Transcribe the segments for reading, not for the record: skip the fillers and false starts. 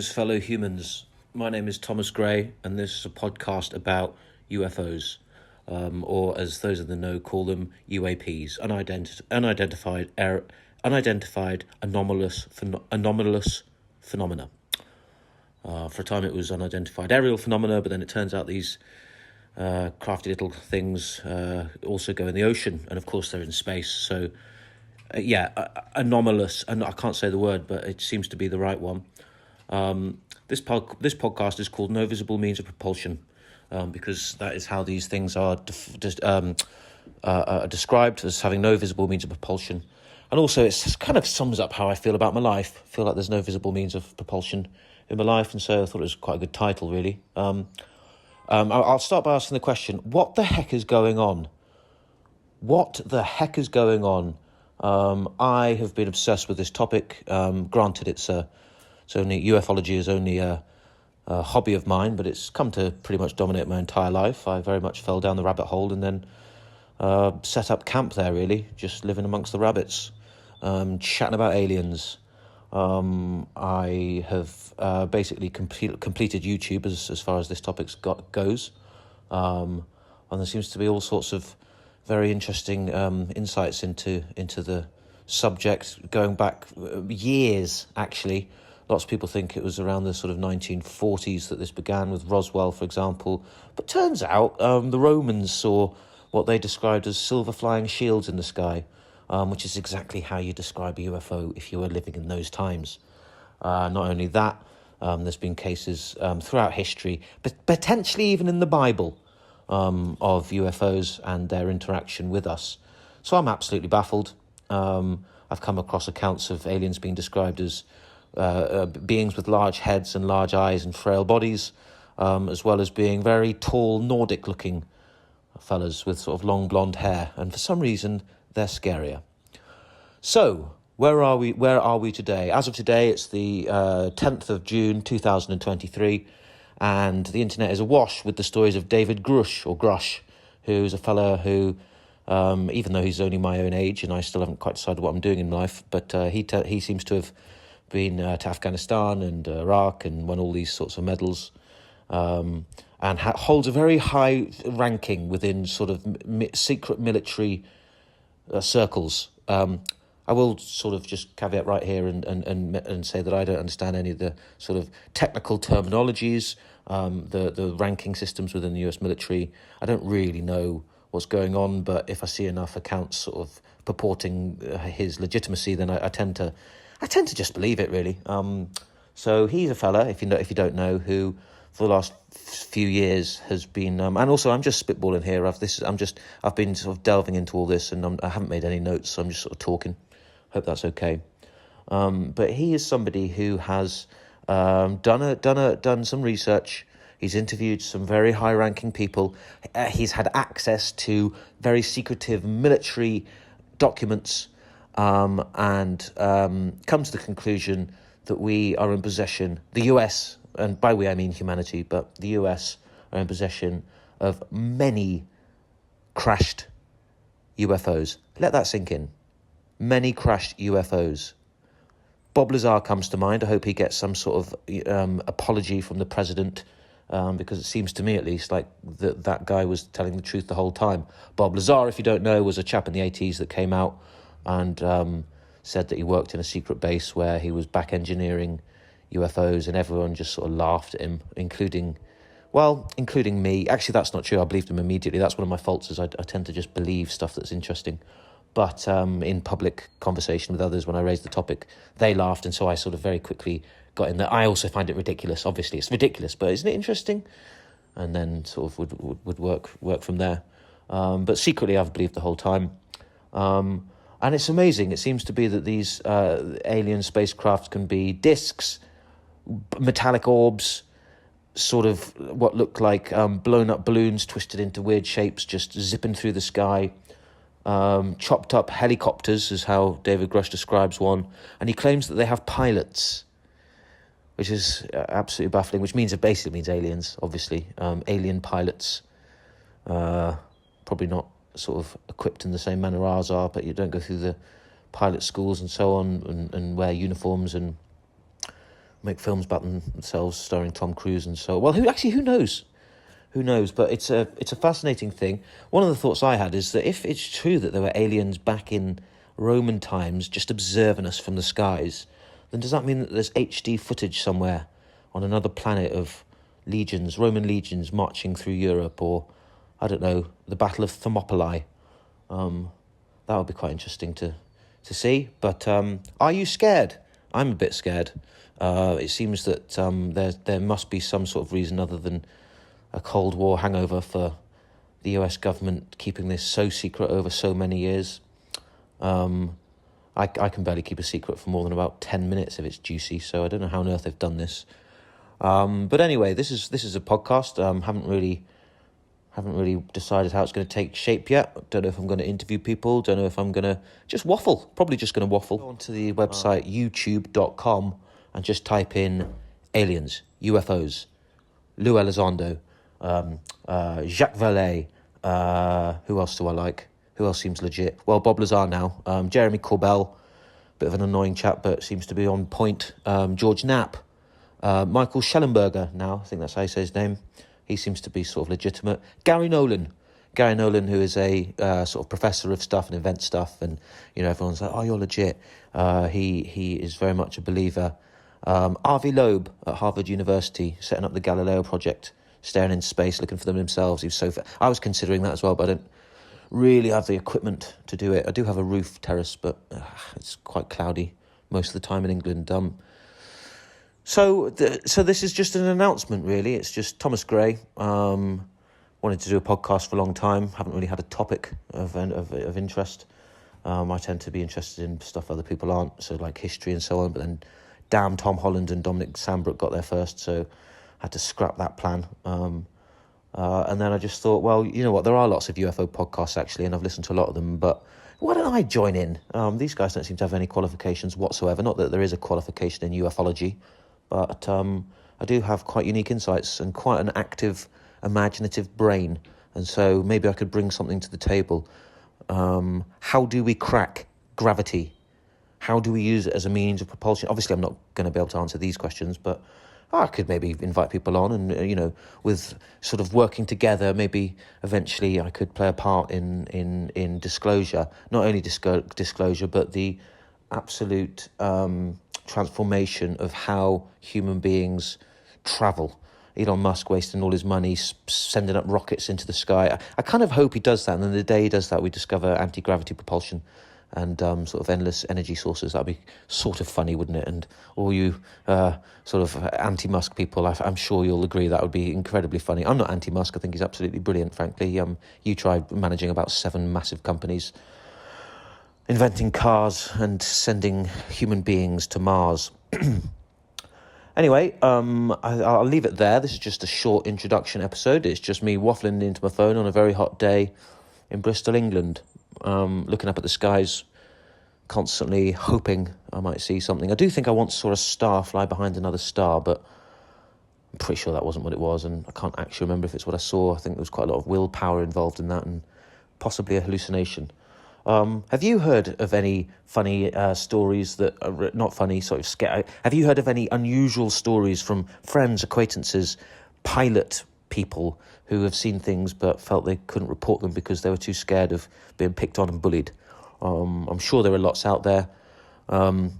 Greetings, fellow humans. My name is Thomas Gray, and this is a podcast about UFOs, or as those in the know call them, UAPs, unidentified anomalous phenomena. For a time it was unidentified aerial phenomena, but then it turns out these crafty little things also go in the ocean, and of course they're in space. So, anomalous, and I can't say the word, but it seems to be the right one. This podcast is called No Visible Means of Propulsion, because that is how these things are described, as having no visible means of propulsion. And also it kind of sums up how I feel about my life. I feel like there's no visible means of propulsion in my life, and so I thought it was quite a good title, really. I'll start by asking the question, what the heck is going on? What the heck is going on? I have been obsessed with this topic. Granted, it's only ufology is only a hobby of mine, but it's come to pretty much dominate my entire life. I very much fell down the rabbit hole and then set up camp there, really, just living amongst the rabbits, chatting about aliens. I have basically completed YouTube as far as this topic goes, and there seems to be all sorts of very interesting insights into the subject, going back years, actually. Lots of people think it was around the sort of 1940s that this began, with Roswell, for example. But turns out the Romans saw what they described as silver flying shields in the sky, which is exactly how you describe a UFO if you were living in those times. Not only that, there's been cases throughout history, but potentially even in the Bible, of UFOs and their interaction with us. So I'm absolutely baffled. I've come across accounts of aliens being described as beings with large heads and large eyes and frail bodies, as well as being very tall Nordic-looking fellas with sort of long blonde hair, and for some reason they're scarier. So, where are we today? As of today, it's the 10th of June 2023, and the internet is awash with the stories of David Grusch, who's a fella who, even though he's only my own age and I still haven't quite decided what I'm doing in life, but he seems to have been to Afghanistan and Iraq and won all these sorts of medals, and holds a very high ranking within sort of secret military circles. I will sort of just caveat right here and say that I don't understand any of the sort of technical terminologies, the ranking systems within the US military. I don't really know what's going on, but if I see enough accounts sort of purporting his legitimacy, then I tend to just believe it, really. So he's a fella, if you don't know, who for the last few years has been, and also I'm just spitballing here. I've been sort of delving into all this, and I haven't made any notes, so I'm just sort of talking. Hope that's okay. But he is somebody who has done some research. He's interviewed some very high-ranking people. He's had access to very secretive military documents, and come to the conclusion that we are in possession, the US, and by we I mean humanity, but the US are in possession of many crashed UFOs. Let that sink in. Many crashed UFOs. Bob Lazar comes to mind. I hope he gets some sort of apology from the president, because it seems to me, at least, like that guy was telling the truth the whole time. Bob Lazar, if you don't know, was a chap in the 80s that came out and said that he worked in a secret base where he was back engineering UFOs, and everyone just sort of laughed at him, including me. Actually, that's not true. I believed him immediately. That's one of my faults, is I tend to just believe stuff that's interesting. But in public conversation with others, when I raised the topic, they laughed, and so I sort of very quickly got in there. I also find it ridiculous. Obviously, it's ridiculous, but isn't it interesting? And then sort of would work from there. But secretly, I've believed the whole time. And it's amazing. It seems to be that these alien spacecraft can be discs, metallic orbs, sort of what look like blown up balloons twisted into weird shapes, just zipping through the sky. Chopped up helicopters is how David Grusch describes one, and he claims that they have pilots, which is absolutely baffling, which basically means aliens, obviously. Alien pilots, probably not sort of equipped in the same manner ours are, but you don't go through the pilot schools and so on, and wear uniforms and make films about themselves starring Tom Cruise and so. Well, who knows? Who knows? But it's a fascinating thing. One of the thoughts I had is that if it's true that there were aliens back in Roman times just observing us from the skies, then does that mean that there's HD footage somewhere on another planet of Roman legions marching through Europe, or, I don't know, the Battle of Thermopylae? That would be quite interesting to see. But are you scared? I'm a bit scared. It seems that there must be some sort of reason other than a Cold War hangover for the US government keeping this so secret over so many years. I can barely keep a secret for more than about 10 minutes if it's juicy, so I don't know how on earth they've done this. But anyway, this is a podcast. Haven't really decided how it's going to take shape yet. Don't know if I'm going to interview people. Don't know if I'm going to just waffle. Probably just going to waffle. Go onto the website youtube.com and just type in aliens, UFOs, Lou Elizondo, Jacques Vallée. Who else do I like? Who else seems legit? Well, Bob Lazar now. Jeremy Corbell, bit of an annoying chap, but seems to be on point. George Knapp. Michael Schellenberger now, I think that's how you say his name. He seems to be sort of legitimate. Gary Nolan, who is a sort of professor of stuff and event stuff, and everyone's like, oh, you're legit. He is very much a believer. Avi Loeb at Harvard University, setting up the Galileo project, staring in space, looking for them themselves. I was considering that as well, but I don't really have the equipment to do it. I do have a roof terrace, but it's quite cloudy most of the time in England. So this is just an announcement, really. It's just Thomas Gray. Wanted to do a podcast for a long time. Haven't really had a topic of interest. I tend to be interested in stuff other people aren't, so like history and so on. But then, damn, Tom Holland and Dominic Sandbrook got there first, so I had to scrap that plan. And then I just thought, well, you know what? There are lots of UFO podcasts actually, and I've listened to a lot of them. But why don't I join in? These guys don't seem to have any qualifications whatsoever. Not that there is a qualification in ufology. But I do have quite unique insights and quite an active, imaginative brain. And so maybe I could bring something to the table. How do we crack gravity? How do we use it as a means of propulsion? Obviously, I'm not going to be able to answer these questions, but I could maybe invite people on and, with sort of working together, maybe eventually I could play a part in disclosure. Not only disclosure, but the absolute transformation of how human beings travel. Elon Musk wasting all his money sending up rockets into the sky. I kind of hope he does that, and then the day he does that we discover anti-gravity propulsion and sort of endless energy sources. That'd be sort of funny, wouldn't it? And all you sort of anti-Musk people, I'm sure you'll agree that would be incredibly funny. I'm not anti-Musk. I think he's absolutely brilliant, frankly. You tried managing about 7 massive companies, inventing cars and sending human beings to Mars. Anyway, I'll leave it there. This is just a short introduction episode. It's just me waffling into my phone on a very hot day in Bristol, England, looking up at the skies, constantly hoping I might see something. I do think I once saw a star fly behind another star, but I'm pretty sure that wasn't what it was, and I can't actually remember if it's what I saw. I think there was quite a lot of willpower involved in that, and possibly a hallucination. Have you heard of any funny stories that are not funny, sort of scary? Have you heard of any unusual stories from friends, acquaintances, pilot people who have seen things but felt they couldn't report them because they were too scared of being picked on and bullied? I'm sure there are lots out there. And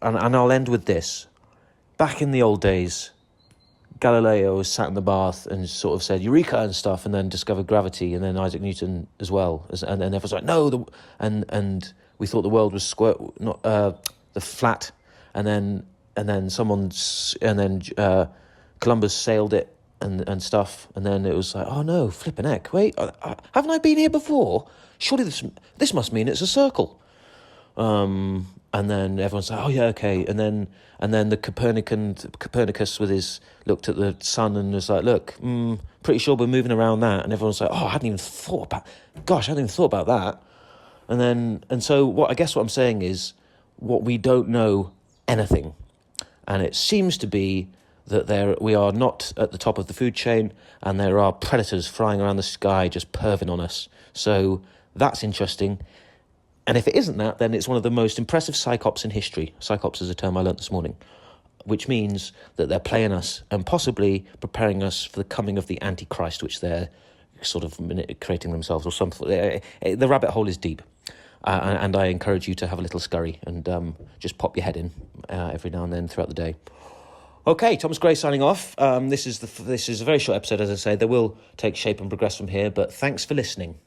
I'll end with this. Back in the old days, Galileo was sat in the bath and sort of said Eureka and stuff, and then discovered gravity, and then Isaac Newton as well, and everyone's like no, and we thought the world was square, not the flat, and then Columbus sailed it and stuff, and then it was like, oh no, flipping heck, wait, haven't I been here before? Surely this must mean it's a circle. And then everyone's like, oh yeah, okay. And then the Copernicus looked at the sun and was like, look, pretty sure we're moving around that. And everyone's like, oh, I hadn't even thought about that. And so what I'm saying is, what we don't know anything. And it seems to be that we are not at the top of the food chain, and there are predators flying around the sky just perving on us. So that's interesting. And if it isn't that, then it's one of the most impressive psychops in history. Psychops is a term I learnt this morning. which means that they're playing us and possibly preparing us for the coming of the Antichrist, which they're sort of creating themselves or something. The rabbit hole is deep. And I encourage you to have a little scurry and just pop your head in every now and then throughout the day. Okay, Thomas Gray signing off. This is a very short episode, as I say. They will take shape and progress from here, but thanks for listening.